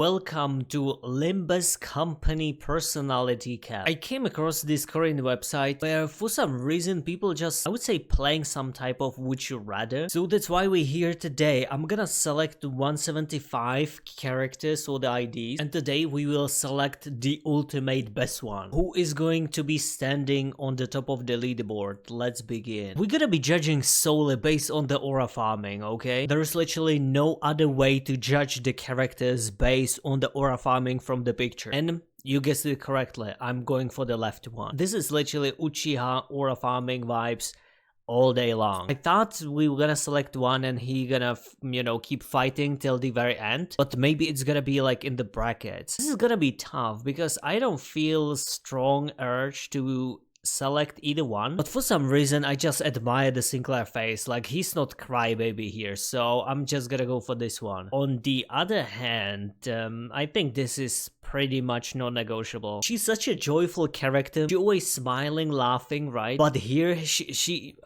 Welcome to Limbus Company personality cap. I came across this Korean website where for some reason people just, I would say, playing some type of would you rather. So that's why we're here today. I'm gonna select 175 characters or the IDs, and today we will select the ultimate best one. Who is going to be standing on the top of the leaderboard? Let's begin. We're gonna be judging solely based on the aura farming, okay? There is literally no other way to judge the characters based on the aura farming from the picture. And you guessed it correctly, I'm going for the left one. This is literally Uchiha aura farming vibes all day long. I thought we were gonna select one and he gonna, keep fighting till the very end. But maybe it's gonna be like in the brackets. This is gonna be tough because I don't feel strong urge to select either one, but for some reason I just admire the Sinclair face. Like, he's not crybaby here, so I'm just gonna go for this one. On the other hand, I think this is pretty much non-negotiable. She's such a joyful character. She's always smiling, laughing, right? But here she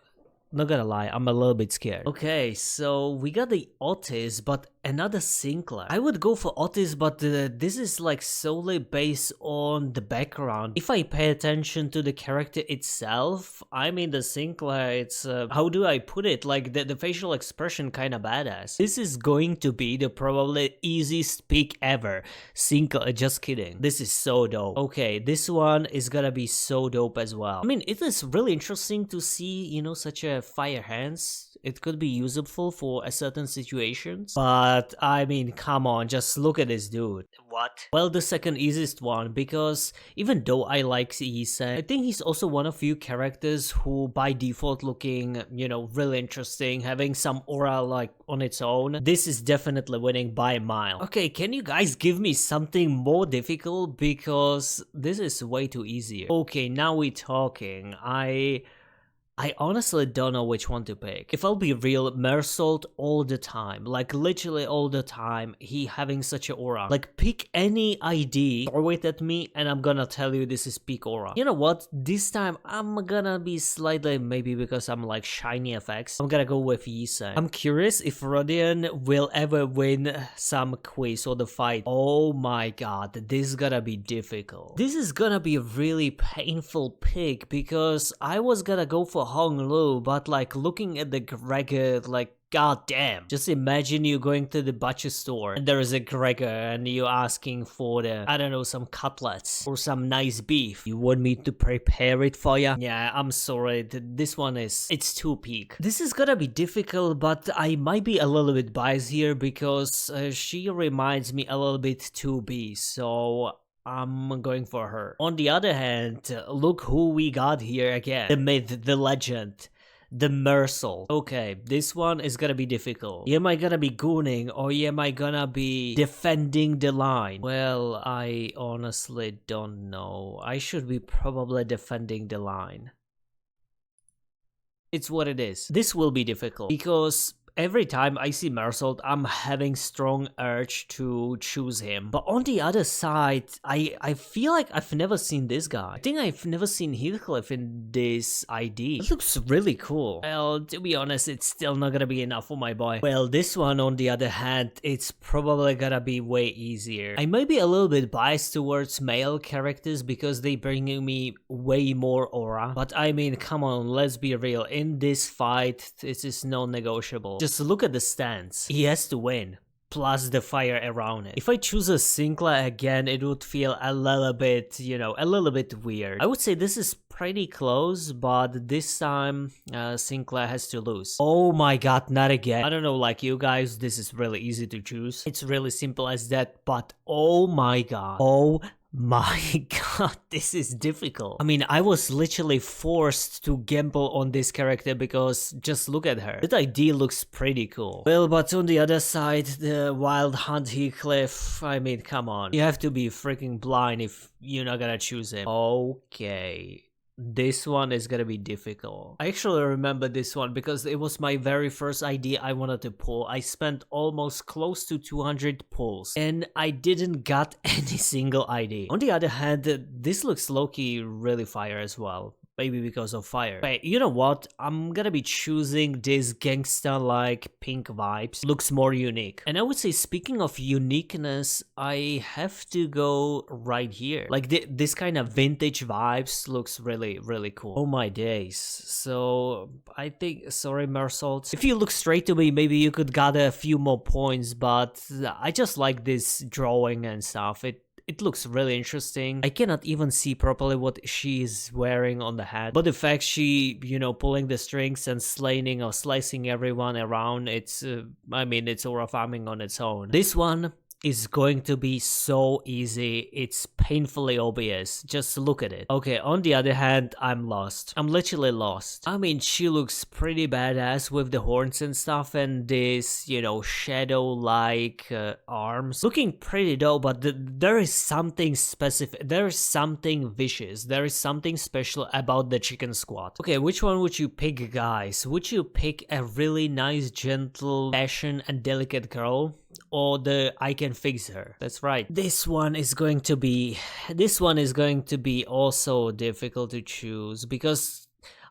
not gonna lie, I'm a little bit scared. Okay, so we got the Otis, but another Sinclair. I would go for Otis, but this is like solely based on the background. If I pay attention to the character itself, I mean the Sinclair, it's, how do I put it? Like the facial expression kinda badass. This is going to be the probably easiest pick ever. Sinclair, just kidding. This is so dope. Okay, this one is gonna be so dope as well. I mean, it is really interesting to see, such a fire hands. It could be useful for a certain situations, but I mean, come on, just look at this dude. What? Well, the second easiest one, because even though I like Issei, I think he's also one of few characters who by default looking, really interesting, having some aura like on its own. This is definitely winning by a mile. Okay, can you guys give me something more difficult, because this is way too easy. Okay, now we're talking. I honestly don't know which one to pick. If I'll be real, Mersault all the time, like literally all the time, he having such an aura. Like, pick any ID, throw it at me, and I'm gonna tell you this is peak aura. You know what? This time I'm gonna be slightly, maybe because I'm like shiny effects, I'm gonna go with Issei. I'm curious if Rodion will ever win some quiz or the fight. Oh my god, this is gonna be difficult. This is gonna be a really painful pick, because I was gonna go for Hong Lu, but like looking at the Gregor, like, god damn. Just imagine you going to the butcher store and there is a Gregor and you asking for the, I don't know, some cutlets or some nice beef. You want me to prepare it for you? Yeah, I'm sorry. This one it's too peak. This is gonna be difficult, but I might be a little bit biased here because she reminds me a little bit 2B, so I'm going for her. On the other hand, look who we got here again. The myth, the legend, the Mersault. Okay, this one is gonna be difficult. Am I gonna be gooning or am I gonna be defending the line? Well, I honestly don't know. I should be probably defending the line. It's what it is. This will be difficult because every time I see Mersault, I'm having strong urge to choose him. But on the other side, I feel like I've never seen this guy. I think I've never seen Heathcliff in this ID. It looks really cool. Well, to be honest, it's still not gonna be enough for my boy. Well, this one, on the other hand, it's probably gonna be way easier. I might be a little bit biased towards male characters because they bring me way more aura. But I mean, come on, let's be real. In this fight, this is non-negotiable. Just look at the stance. He has to win, plus the fire around it. If I choose a Sinclair again, it would feel a little bit, a little bit weird. I would say this is pretty close, but this time Sinclair has to lose. Oh my god, not again. I don't know, like you guys, this is really easy to choose. It's really simple as that, but oh my god. Oh my god, this is difficult. I mean, I was literally forced to gamble on this character because just look at her. That ID looks pretty cool. Well, but on the other side, the Wild Hunt Heathcliff, I mean, come on. You have to be freaking blind if you're not gonna choose him. Okay. This one is gonna be difficult. I actually remember this one because it was my very first idea I wanted to pull. I spent almost close to 200 pulls and I didn't got any single ID. On the other hand, this looks low-key really fire as well. Maybe because of fire. Wait, you know what? I'm gonna be choosing this gangsta-like pink vibes. Looks more unique. And I would say, speaking of uniqueness, I have to go right here. Like this kind of vintage vibes looks really, really cool. Oh my days. So I think, sorry Mersault, if you look straight to me, maybe you could gather a few more points, but I just like this drawing and stuff. It looks really interesting. I cannot even see properly what she is wearing on the hat, but the fact she, you know, pulling the strings and slaying or slicing everyone around, it's, I mean, it's aura farming on its own. This one is going to be so easy, it's painfully obvious. Just look at it. Okay, on the other hand, I'm lost. I'm literally lost. I mean, she looks pretty badass with the horns and stuff and this, you know, shadow-like arms. Looking pretty dope, but there is something specific. There is something vicious. There is something special about the chicken squad. Okay, which one would you pick, guys? Would you pick a really nice, gentle, passionate and delicate girl? Or the I can fix her? That's right. This one is going to be also difficult to choose because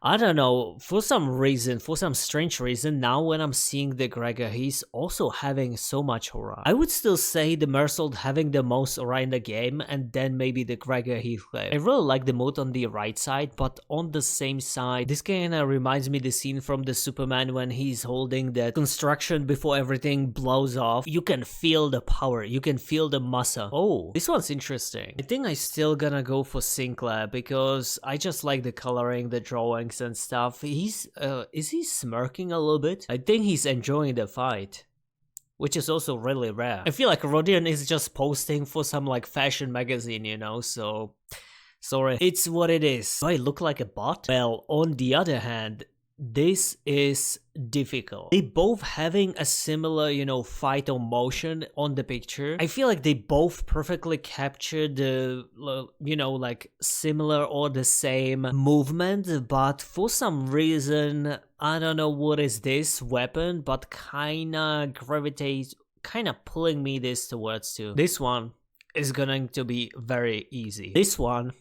I don't know, for some strange reason, now when I'm seeing the Gregor, he's also having so much aura. I would still say the Mersault having the most aura in the game, and then maybe the Gregor Heathcliff. I really like the mood on the right side, but on the same side, this kinda reminds me the scene from the Superman when he's holding that construction before everything blows off. You can feel the power, you can feel the muscle. Oh, this one's interesting. I think I still gonna go for Sinclair because I just like the coloring, the drawings and stuff. Is he smirking a little bit? I think he's enjoying the fight, which is also really rare. I feel like Rodion is just posting for some like fashion magazine, you know, so sorry. It's what it is. Do I look like a bot? Well, on the other hand, this is difficult. They both having a similar, you know, fight or motion on the picture. I feel like they both perfectly captured the, you know, like similar or the same movement, but for some reason, I don't know what is this weapon, but kinda gravitates, kinda pulling me this towards too. This one is going to be very easy. This one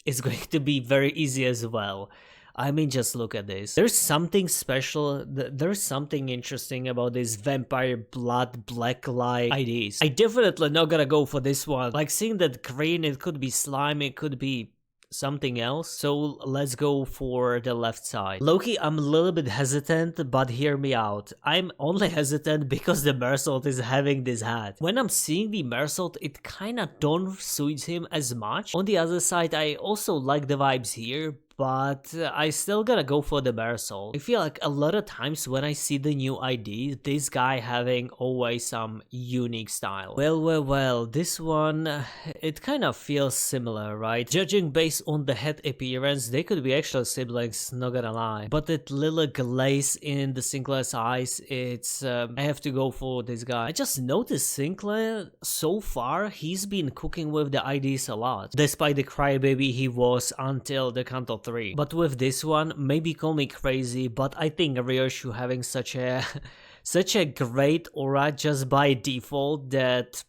is going to be very easy as well. I mean, just look at this. There's something special, there's something interesting about these vampire blood black light IDs. I definitely not gonna go for this one. Like seeing that green, it could be slime, it could be something else. So let's go for the left side. Loki, I'm a little bit hesitant, but hear me out. I'm only hesitant because the Mersault is having this hat. When I'm seeing the Mersault, it kinda don't suit him as much. On the other side, I also like the vibes here, but I still gotta go for the Mersault. I feel like a lot of times when I see the new ID, this guy having always some unique style. Well, this one, it kind of feels similar, right? Judging based on the head appearance, they could be actual siblings, not gonna lie. But that little glaze in the Sinclair's eyes, it's, I have to go for this guy. I just noticed Sinclair, so far, he's been cooking with the IDs a lot. Despite the crybaby he was until the Kanto 3. But with this one, maybe call me crazy, but I think Ryoshu having such a great aura just by default that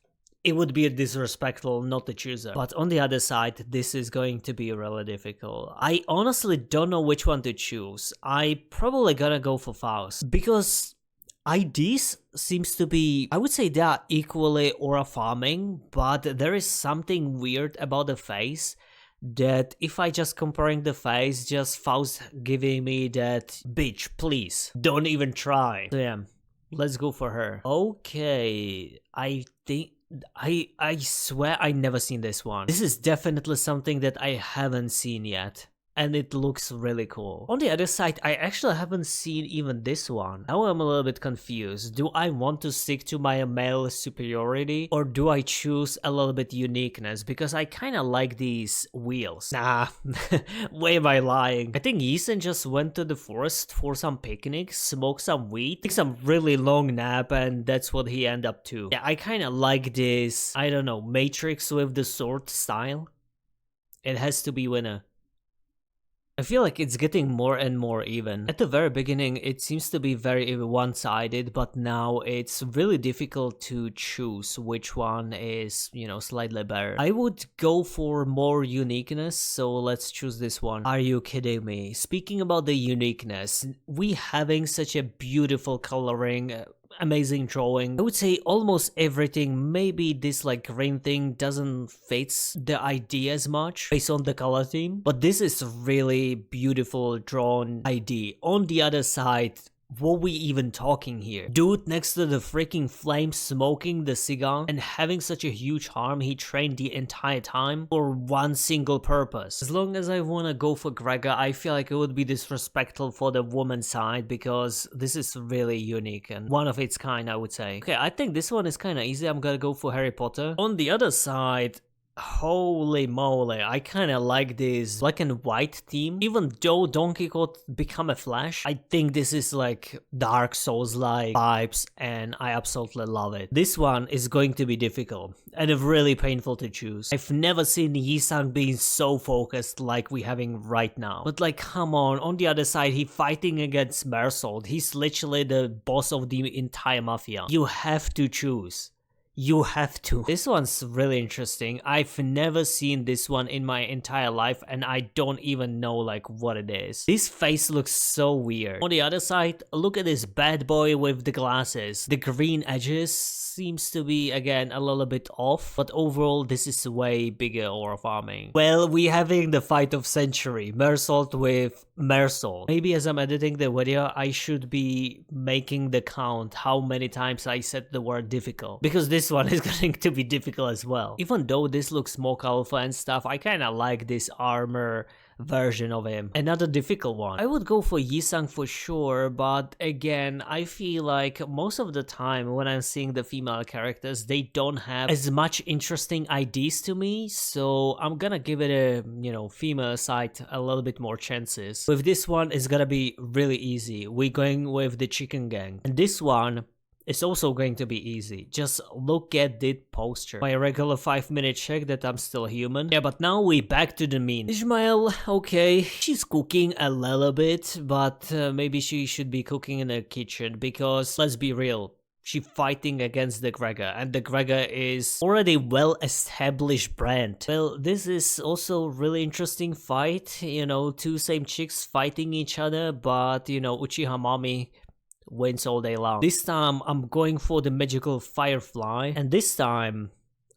it would be disrespectful not to choose her. But on the other side, this is going to be really difficult. I honestly don't know which one to choose. I probably gonna go for Faust because IDs seems to be, I would say they are equally aura farming, but there is something weird about the face that if I just comparing the face, just Faust giving me that bitch, please don't even try. So yeah, let's go for her. Okay, I think I swear I never seen this one. This is definitely something that I haven't seen yet. And it looks really cool. On the other side, I actually haven't seen even this one. Now I'm a little bit confused. Do I want to stick to my male superiority? Or do I choose a little bit uniqueness? Because I kinda like these wheels. Nah, why am I lying? I think Ethan just went to the forest for some picnic, smoked some weed, took some really long nap, and that's what he ended up to. Yeah, I kinda like this, I don't know, Matrix with the sword style. It has to be winner. I feel like it's getting more and more even. At the very beginning, it seems to be very one-sided, but now it's really difficult to choose which one is, slightly better. I would go for more uniqueness, so let's choose this one. Are you kidding me? Speaking about the uniqueness, we having such a beautiful coloring, amazing drawing. I would say almost everything. Maybe this like green thing doesn't fit the idea as much based on the color theme, but this is really beautiful drawn ID. On the other side, what we even talking here? Dude next to the freaking flame smoking the cigar and having such a huge harm he trained the entire time for one single purpose. As long as I wanna go for Gregor, I feel like it would be disrespectful for the woman's side because this is really unique and one of its kind, I would say. Okay, I think this one is kinda easy. I'm gonna go for Harry Potter. On the other side, holy moly, I kinda like this black and white theme. Even though Donkey Kong become a Flash, I think this is like Dark Souls-like vibes and I absolutely love it. This one is going to be difficult and really painful to choose. I've never seen Yi-sang being so focused like we having right now. But like, come on the other side, he fighting against Mersault. He's literally the boss of the entire mafia. You have to choose. You have to. This one's really interesting. I've never seen this one in my entire life and I don't even know like what it is. This face looks so weird. On the other side, look at this bad boy with the glasses. The green edges seems to be again a little bit off, but overall this is way bigger aura farming. Well, we having the fight of century, Mersault with Mersault. Maybe as I'm editing the video, I should be making the count how many times I said the word difficult, because this one is going to be difficult as well. Even though this looks more colorful and stuff, I kind of like this armor version of him. Another difficult one. I would go for Yi-sang for sure, but again, I feel like most of the time when I'm seeing the female characters, they don't have as much interesting ideas to me, so I'm gonna give it a, female side a little bit more chances. With this one, it's gonna be really easy. We're going with the Chicken Gang. And this one, it's also going to be easy. Just look at the posture. My regular 5-minute check that I'm still human. Yeah, but now we back to the mean. Ishmael, okay, she's cooking a little bit, but maybe she should be cooking in the kitchen because let's be real. She fighting against the Gregor, and the Gregor is already well-established brand. Well, this is also really interesting fight. Two same chicks fighting each other, but Uchiha Mami wins all day long. This time I'm going for the magical firefly, and this time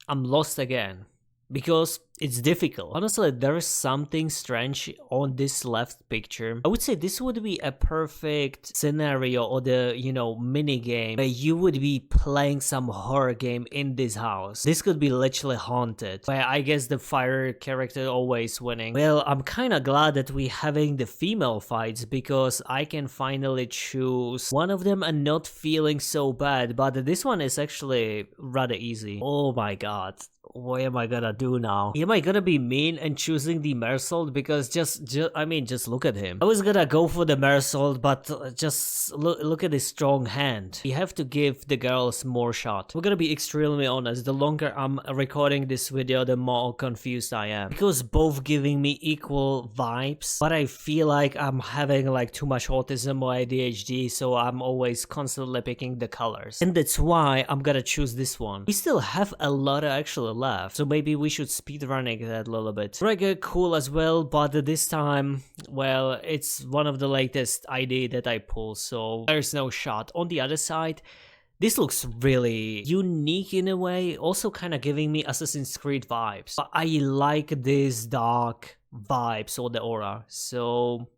I'm lost again because it's difficult. Honestly, there is something strange on this left picture. I would say this would be a perfect scenario or the, mini game where you would be playing some horror game in this house. This could be literally haunted, where I guess the fire character always winning. Well, I'm kinda glad that we having the female fights because I can finally choose one of them and not feeling so bad, but this one is actually rather easy. Oh my god. What am I gonna do now? Am I gonna be mean and choosing the Mersault? Because just look at him. I was gonna go for the Mersault, but just look at his strong hand. We have to give the girls more shot. We're gonna be extremely honest. The longer I'm recording this video, the more confused I am. Because both giving me equal vibes, but I feel like I'm having like too much autism or ADHD, so I'm always constantly picking the colors. And that's why I'm gonna choose this one. We still have a lot of actually left, so maybe we should speedrunning that a little bit. Gregor cool as well, but this time, well, it's one of the latest ID that I pull, so there's no shot. On the other side, this looks really unique in a way, also kind of giving me Assassin's Creed vibes. But I like this dark vibes or the aura, so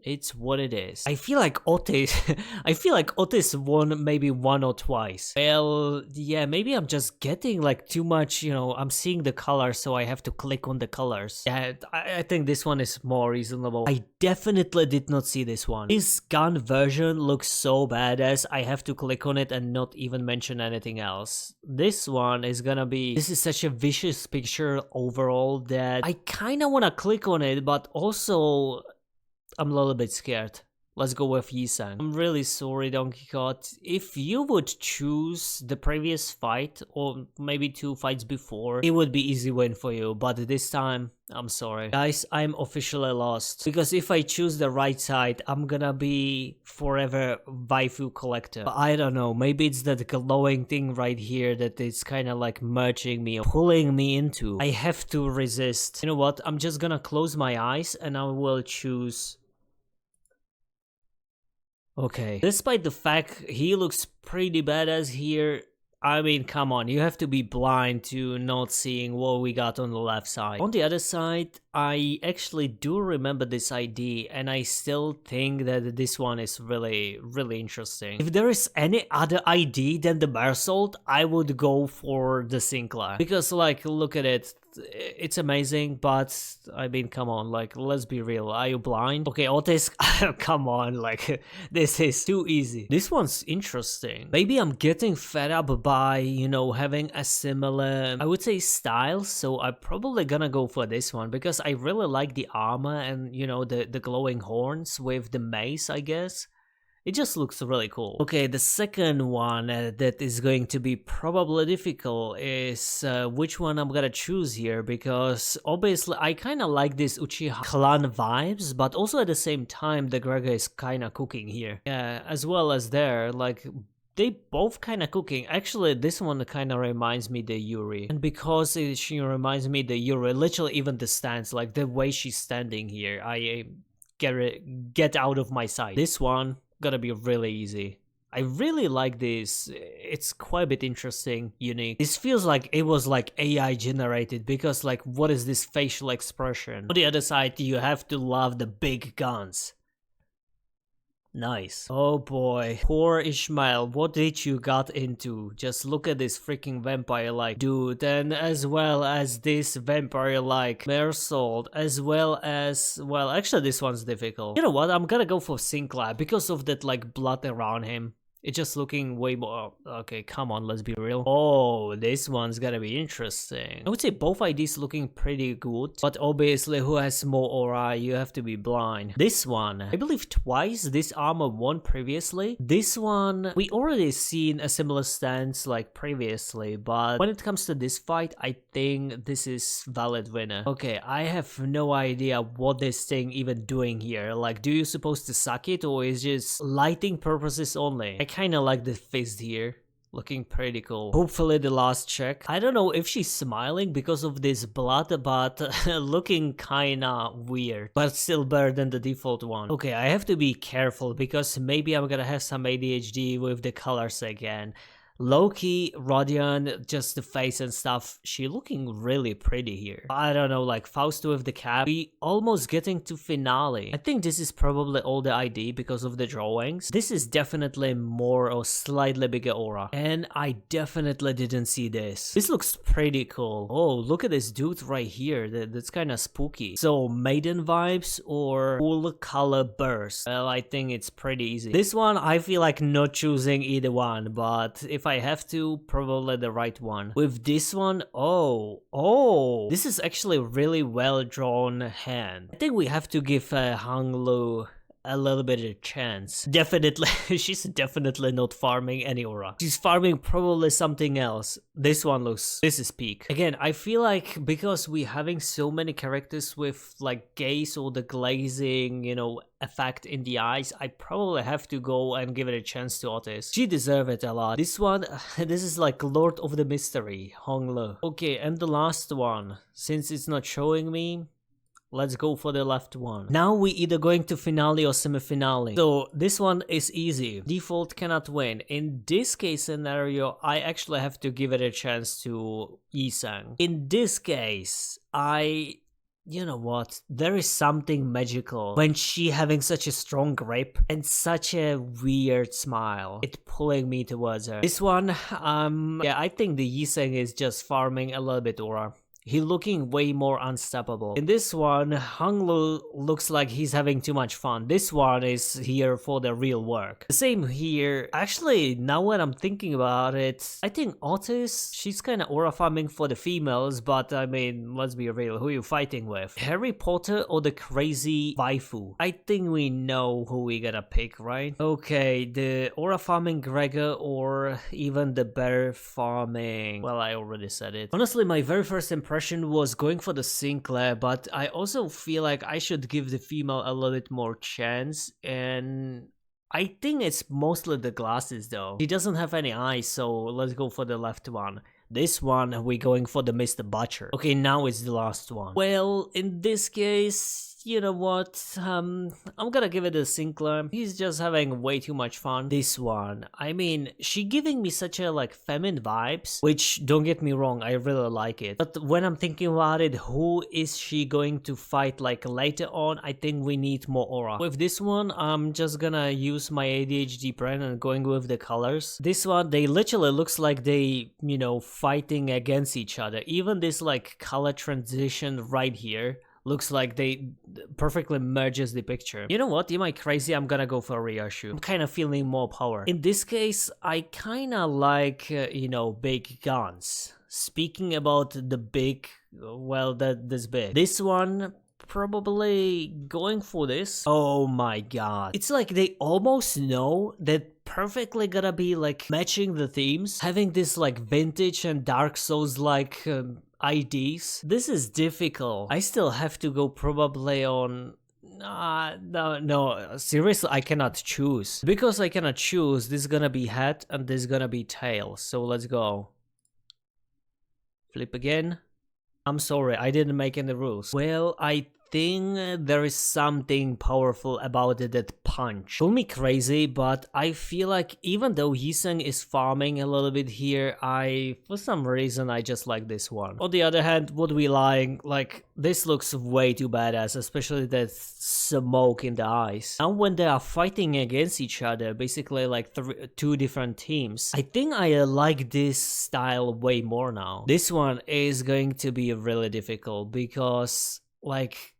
it's what it is. I feel like Otis won maybe one or twice. Well, yeah, maybe I'm just getting like too much, I'm seeing the colors, so I have to click on the colors. Yeah, I think this one is more reasonable. I definitely did not see this one. This gun version looks so badass, I have to click on it and not even mention anything else. This one is gonna be, this is such a vicious picture overall that I kinda wanna click on it, but also I'm a little bit scared Let's go with Yisang. I'm really sorry, Donkey Kong. If you would choose the previous fight, or maybe 2 fights before, it would be easy win for you, but this time, I'm sorry. Guys, I'm officially lost. Because if I choose the right side, I'm gonna be forever waifu collector. But I don't know, maybe it's that glowing thing right here that is kinda like merging me or pulling me into. I have to resist. You know what, I'm just gonna close my eyes and I will choose... Okay, despite the fact he looks pretty badass here, I mean, come on, you have to be blind to not seeing what we got on the left side. On the other side, I actually do remember this ID, and I still think that this one is really, really interesting. If there is any other ID than the Mersault, I would go for the Sinclair. Because, like, look at it. It's amazing, but I mean, come on, like, let's be real. Are you blind? Okay, Otis, come on, like, this is too easy. This one's interesting. Maybe I'm getting fed up by, you know, having a similar, I would say, style, so I'm probably gonna go for this one because I really like the armor and, you know, the glowing horns with the mace, I guess. It just looks really cool. Okay, the second one that is going to be probably difficult is which one I'm gonna choose here, because obviously I kind of like this Uchiha clan vibes, but also at the same time the Gregor is kind of cooking here. Yeah, as well as there, like... They both kind of cooking. Actually, this one kind of reminds me the Yuri. And because she reminds me the Yuri, literally even the stance, like the way she's standing here, I get out of my sight. This one gonna be really easy. I really like this. It's quite a bit interesting, unique. This feels like it was like AI generated because like what is this facial expression? On the other side, you have to love the big guns. Nice. Oh boy, poor Ishmael, what did you got into? Just look at this freaking vampire-like dude, and as well as this vampire-like Mersault, as well as, well, actually this one's difficult. You know what, I'm gonna go for Sinclair because of that like blood around him. It's just looking way more... Okay, come on, let's be real. Oh, this one's gonna be interesting. I would say both IDs looking pretty good, but obviously who has more aura, you have to be blind. This one, I believe twice this armor won previously. This one, we already seen a similar stance like previously, but when it comes to this fight, I think this is valid winner. Okay, I have no idea what this thing even doing here. Like, do you supposed to suck it or is just lighting purposes only? I kinda like the fist here. Looking pretty cool. Hopefully the last check. I don't know if she's smiling because of this blood, but looking kinda weird. But still better than the default one. Okay, I have to be careful because maybe I'm gonna have some ADHD with the colors again. Loki, Rodion, just the face and stuff, she looking really pretty here. I don't know, like Faust with the cap. We almost getting to finale. I think this is probably all the ID because of the drawings. This is definitely more or slightly bigger aura. And I definitely didn't see this. This looks pretty cool. Oh, look at this dude right here. That's kind of spooky. So, maiden vibes or full color burst? Well, I think it's pretty easy. This one, I feel like not choosing either one, but if I have to, probably the right one. With this one, oh, this is actually a really well drawn hand. I think we have to give Hang Lu a little bit of a chance. Definitely, she's definitely not farming any aura. She's farming probably something else. This is peak. Again, I feel like because we having so many characters with like gaze or the glazing, you know, effect in the eyes, I probably have to go and give it a chance to Otis. She deserves it a lot. This one, this is like Lord of the Mystery, Honglu. Okay, and the last one, since it's not showing me, let's go for the left one. Now we either going to finale or semi-finale. So this one is easy. Default cannot win. In this case scenario, I actually have to give it a chance to Yisang. In this case, you know what? There is something magical when she having such a strong grip and such a weird smile. It pulling me towards her. This one, yeah, I think the Yisang is just farming a little bit aura. He looking way more unstoppable. In this one, Honglu looks like he's having too much fun. This one is here for the real work. The same here. Actually, now when I'm thinking about it, I think Otis, she's kind of aura farming for the females, but I mean, let's be real, who are you fighting with? Harry Potter or the crazy waifu? I think we know who we gonna pick, right? Okay, the aura farming Gregor or even the bear farming. Well, I already said it. Honestly, my very first impression was going for the Sinclair, but I also feel like I should give the female a little bit more chance, and I think it's mostly the glasses though. He doesn't have any eyes, so let's go for the left one. This one, we're going for the Mr. Butcher. Okay, now it's the last one. Well, in this case, you know what, I'm gonna give it a Sinclair. He's just having way too much fun. This one, I mean, she giving me such a like feminine vibes, which don't get me wrong, I really like it. But when I'm thinking about it, who is she going to fight like later on? I think we need more aura. With this one, I'm just gonna use my ADHD brain and going with the colors. This one, they literally looks like they, you know, fighting against each other. Even this like color transition right here looks like they perfectly merges the picture. You know what? Am I crazy? I'm gonna go for Ryoshu. I'm kind of feeling more power. In this case, I kind of like, you know, big guns. Speaking about the big, well, this big. This one, probably going for this. Oh my god. It's like they almost know that perfectly gonna be like matching the themes. Having this like vintage and Dark Souls like IDs. This is difficult. I still have to go probably on... no, seriously, I cannot choose. Because I cannot choose, this is gonna be head and this is gonna be tail. So let's go. Flip again. I'm sorry, I didn't make any rules. Well, I think there is something powerful about that punch. Call me crazy, but I feel like even though Yiseng is farming a little bit here, for some reason, I just like this one. On the other hand, what we like, this looks way too badass, especially that smoke in the eyes. Now when they are fighting against each other, basically like two different teams, I think I like this style way more now. This one is going to be really difficult because like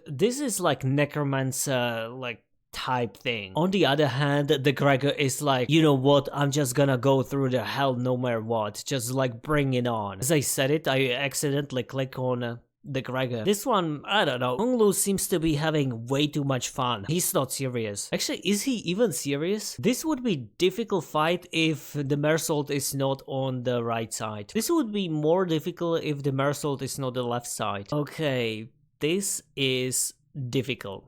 this is like necromancer like type thing. On the other hand, the Gregor is like, you know what, I'm just gonna go through the hell no matter what, just like bring it on. As I said it, I accidentally click on the Gregor. This one, I don't know. Honglu seems to be having way too much fun. He's not serious. Actually, is he even serious? This would be difficult fight if the Mersault is not on the right side. This would be more difficult if the Mersault is not the left side. Okay, this is difficult.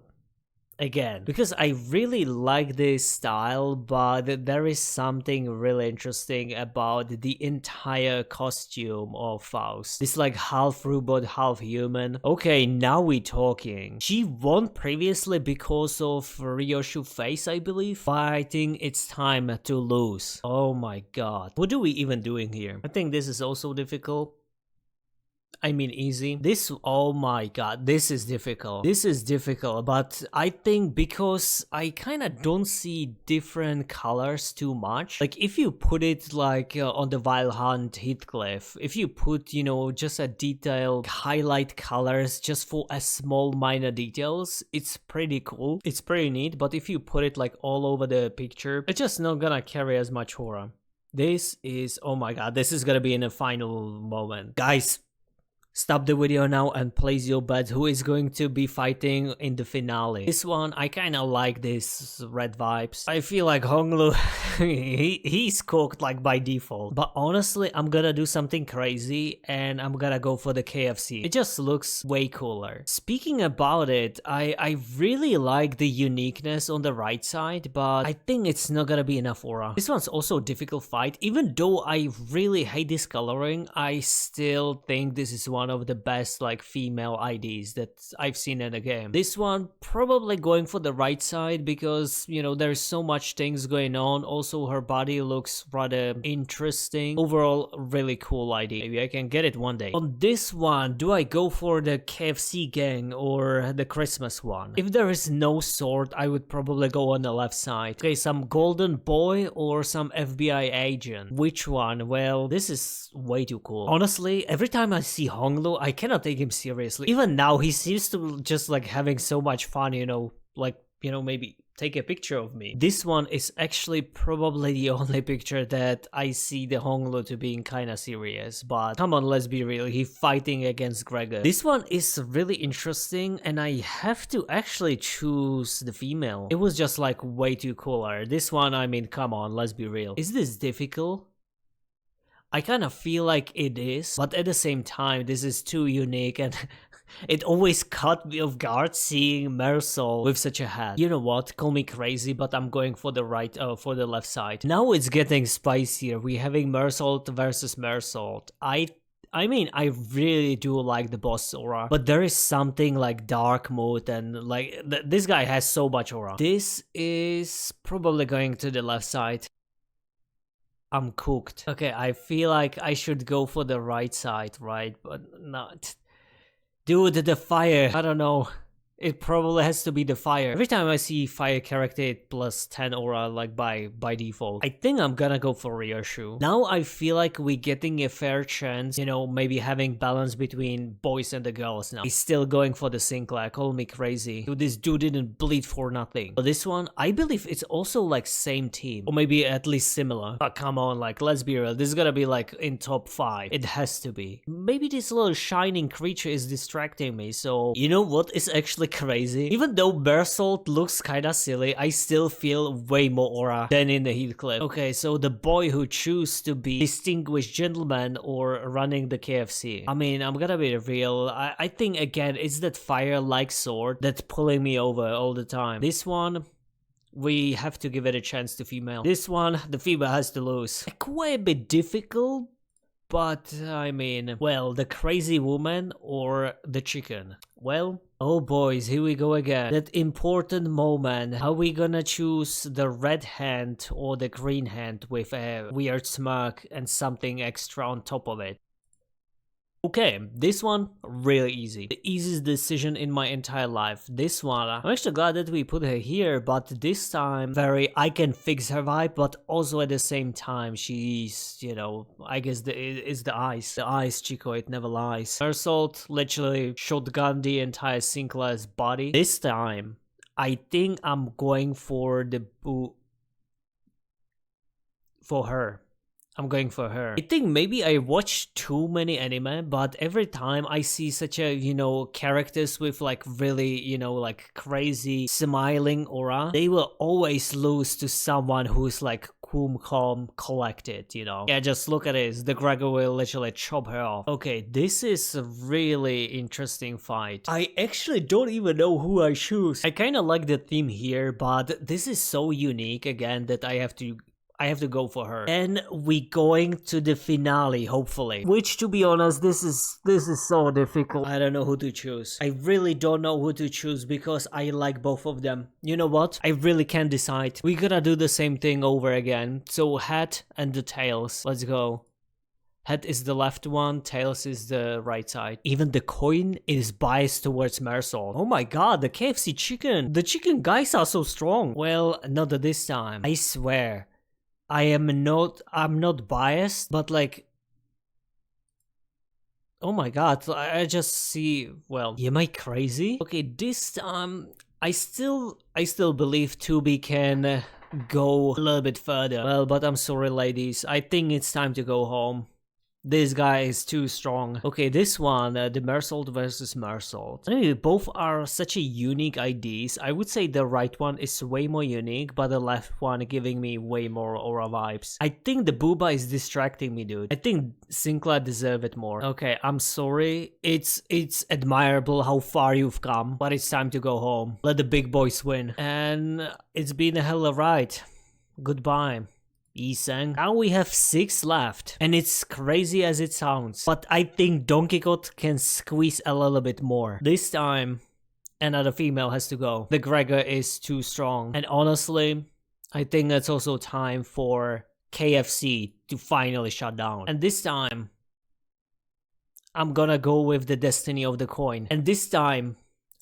Again, because I really like this style, but there is something really interesting about the entire costume of Faust. This like half robot, half human. Okay, now we talking. She won previously because of Ryoshu face, I believe, but I think it's time to lose. Oh my god. What are we even doing here? I think this is also difficult. I mean easy. This, oh my god, this is difficult. This is difficult, but I think because I kind of don't see different colors too much. Like if you put it like on the Wild Hunt Heathcliff, if you put, you know, just a detailed highlight colors just for a small minor details, it's pretty cool. It's pretty neat, but if you put it like all over the picture, it's just not gonna carry as much aura. This is, oh my god, this is gonna be in a final moment. Guys, stop the video now and place your bets who is going to be fighting in the finale. This one, I kinda like this red vibes. I feel like Honglu, he's cooked like by default. But honestly, I'm gonna do something crazy and I'm gonna go for the KFC. It just looks way cooler. Speaking about it, I really like the uniqueness on the right side, but I think it's not gonna be enough aura. This one's also a difficult fight. Even though I really hate this coloring, I still think this is one of the best like female IDs that I've seen in a game. This one probably going for the right side because, you know, there's so much things going on. Also her body looks rather interesting. Overall, really cool ID. Maybe I can get it one day. On this one, do I go for the KFC gang or the Christmas one? If there is no sword, I would probably go on the left side. Okay, some golden boy or some FBI agent. Which one? Well, this is way too cool. Honestly, every time I see Hong Honglu, I cannot take him seriously. Even now, he seems to just like having so much fun, like, maybe take a picture of me. This one is actually probably the only picture that I see the Honglu to being kinda serious, but come on, let's be real, he fighting against Gregor. This one is really interesting, and I have to actually choose the female. It was just like way too cooler. This one, I mean, come on, let's be real. Is this difficult? I kind of feel like it is, but at the same time, this is too unique, and it always caught me off guard seeing Marisol with such a hat. You know what? Call me crazy, but I'm going for the left side. Now it's getting spicier. We're having Marisol versus Marisol. I mean, I really do like the boss aura, but there is something like dark mode, and like this guy has so much aura. This is probably going to the left side. I'm cooked. Okay, I feel like I should go for the right side, right? But not. Dude, the fire. I don't know. It probably has to be the fire. Every time I see fire character, it plus 10 aura like by default. I think I'm gonna go for Ryoshu. Now I feel like we're getting a fair chance, maybe having balance between boys and the girls now. He's still going for the Sinclair, call me crazy. Dude, this dude didn't bleed for nothing. But this one, I believe it's also like same team. Or maybe at least similar. But come on, like, let's be real. This is gonna be like in top 5. It has to be. Maybe this little shining creature is distracting me, so you know what is actually crazy? Even though Bersolt looks kinda silly, I still feel way more aura than in the Heathcliff. Okay, so the boy who choose to be distinguished gentleman or running the KFC. I mean, I'm gonna be real. I think again, it's that fire-like sword that's pulling me over all the time. This one, we have to give it a chance to female. This one, the female has to lose. Quite a bit difficult, but I mean, well, the crazy woman or the chicken? Well, oh boys, here we go again. That important moment. How we gonna choose the red hand or the green hand with a weird smirk and something extra on top of it? Okay, this one, really easy. The easiest decision in my entire life. This one, I'm actually glad that we put her here, but this time, very I can fix her vibe, but also at the same time, she's, I guess it's the eyes. The eyes, Chico, it never lies. Assault literally shotgun the entire Sinclair's body. This time, I think I'm going for the for her. I'm going for her. I think maybe I watched too many anime, but every time I see such a, characters with like really, like crazy smiling aura, they will always lose to someone who's like cool, calm, collected, Yeah, just look at this. The Gregor will literally chop her off. Okay, this is a really interesting fight. I actually don't even know who I choose. I kind of like the theme here, but this is so unique again that I have to go for her. And we going to the finale, hopefully. Which, to be honest, this is so difficult. I don't know who to choose. I really don't know who to choose because I like both of them. You know what? I really can't decide. We're gonna do the same thing over again. So head and the tails. Let's go. Head is the left one, tails is the right side. Even the coin is biased towards Marisol. Oh my god, the KFC chicken. The chicken guys are so strong. Well, not this time. I swear. I'm not biased, but like, oh my god, I just see, well, am I crazy? Okay, this time, I still believe 2B can go a little bit further. Well, but I'm sorry ladies, I think it's time to go home. This guy is too strong. Okay, this one, the Marisol versus Marisol. Anyway, both are such a unique IDs. I would say the right one is way more unique, but the left one giving me way more aura vibes. I think the booba is distracting me, dude. I think Sinclair deserve it more. Okay, I'm sorry. It's admirable how far you've come, but it's time to go home. Let the big boys win. And it's been a hell of a ride. Goodbye. Isang. Now we have 6 left, and it's crazy as it sounds, but I think Donkey Kong can squeeze a little bit more. This time, another female has to go. The Gregor is too strong, and honestly, I think it's also time for KFC to finally shut down. And this time, I'm gonna go with the destiny of the coin, and this time,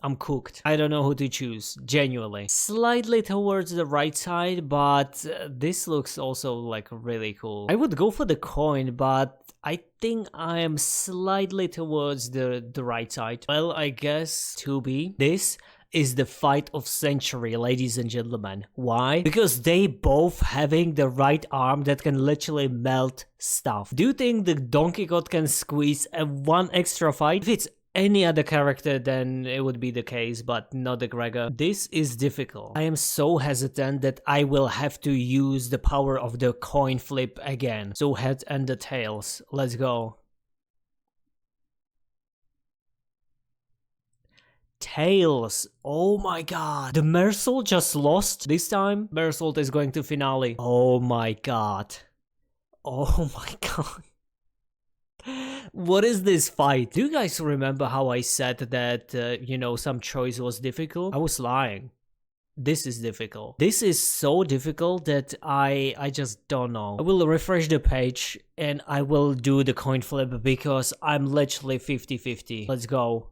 I'm cooked. I don't know who to choose, genuinely. Slightly towards the right side, but this looks also like really cool. I would go for the coin, but I think I am slightly towards the right side. Well, I guess to be. This is the fight of century, ladies and gentlemen. Why? Because they both having the right arm that can literally melt stuff. Do you think the Donkey Kong can squeeze a one extra fight? If it's any other character, then it would be the case, but not the Gregor. This is difficult. I am so hesitant that I will have to use the power of the coin flip again. So head and the tails. Let's go. Tails. Oh my god. The Mersault just lost this time. Mersault is going to finale. Oh my god. Oh my god. What is this fight? Do you guys remember how I said that, you know, some choice was difficult? I was lying. This is difficult. This is so difficult that I just don't know. I will refresh the page and I will do the coin flip because I'm literally 50-50. Let's go.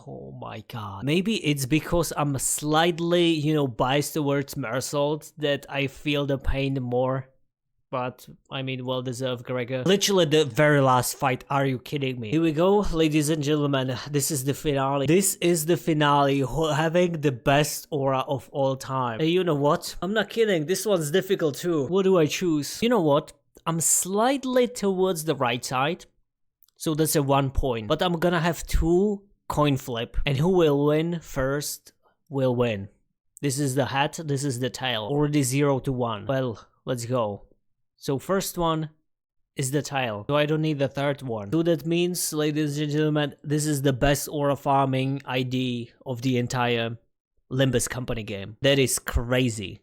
Oh my god. Maybe it's because I'm slightly, you know, biased towards Mersault that I feel the pain more. But, I mean, well deserved, Gregor. Literally the very last fight, are you kidding me? Here we go, ladies and gentlemen, this is the finale. This is the finale, having the best aura of all time. Hey, you know what? I'm not kidding, this one's difficult too. What do I choose? You know what? I'm slightly towards the right side, so that's a 1 point. But I'm gonna have 2 coin flip, and who will win first will win. This is the hat, this is the tail. Already 0-1. Well, let's go. So first one is the tail, so I don't need the third one. So that means, ladies and gentlemen, this is the best aura farming ID of the entire Limbus Company game. That is crazy.